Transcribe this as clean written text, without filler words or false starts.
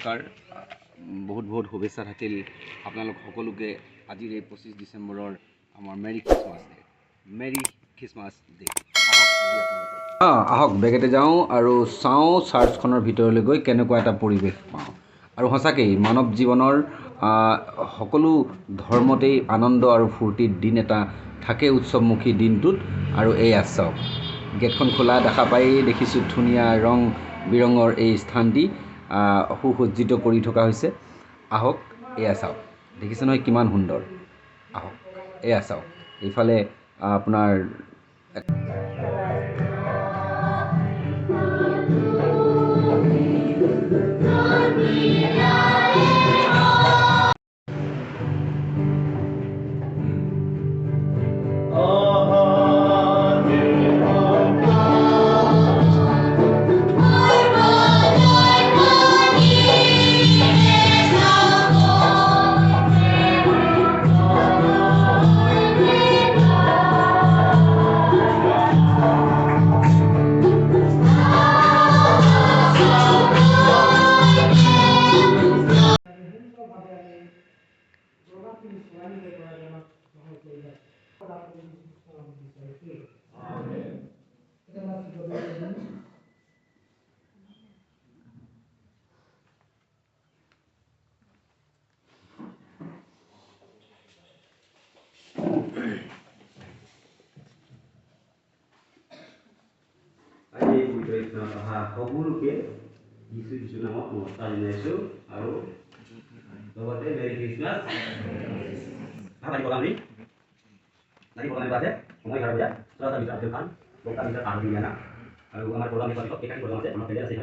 নমস্কাৰ। বহুত বহুত শুভেচ্ছা থাকিল আপোনালোক সকলোকে আজিৰ এই 25 ডিচেম্বৰৰ আমাৰ মেৰি খ্ৰীষ্টমাছ ডে। আহক বেগেতে যাওঁ আৰু চাওঁ চাৰ্চখনৰ ভিতৰলৈ গৈ কেনেকুৱা এটা পৰিৱেশ পাওঁ। আৰু সঁচাকেই মানৱ জীৱনৰ সকলো ধৰ্মতেই আনন্দ আৰু ফূৰ্তিৰ দিন এটা থাকে উৎসৱমুখী দিনটোত। আৰু এয়া চাওক, গেটখন খোলা দেখা পাই দেখিছোঁ ধুনীয়া ৰং বিৰঙৰ এই স্থানটি সুসজ্জিত কৰি থকা হৈছে। আহক এয়া চাওক, দেখিছে নহয় কিমান সুন্দৰ। আহক এয়া চাওক, এইফালে আপোনাৰ সকলোকে কিছু কিছু নামত নমস্কাৰ জনাইছোঁ আৰু লগতে মেৰি খ্ৰীষ্টমাছ। আমি প্ৰগ্ৰাম আছে সময় 11 বজাত চৰাচৰ ভিতৰত আব্দুল খান বক্তা ভিতৰত আহমদিয়ানা আৰু আমাৰ প্ৰগ্ৰাম আছে একাকি প্ৰগ্ৰাম আছে আমাৰ আছে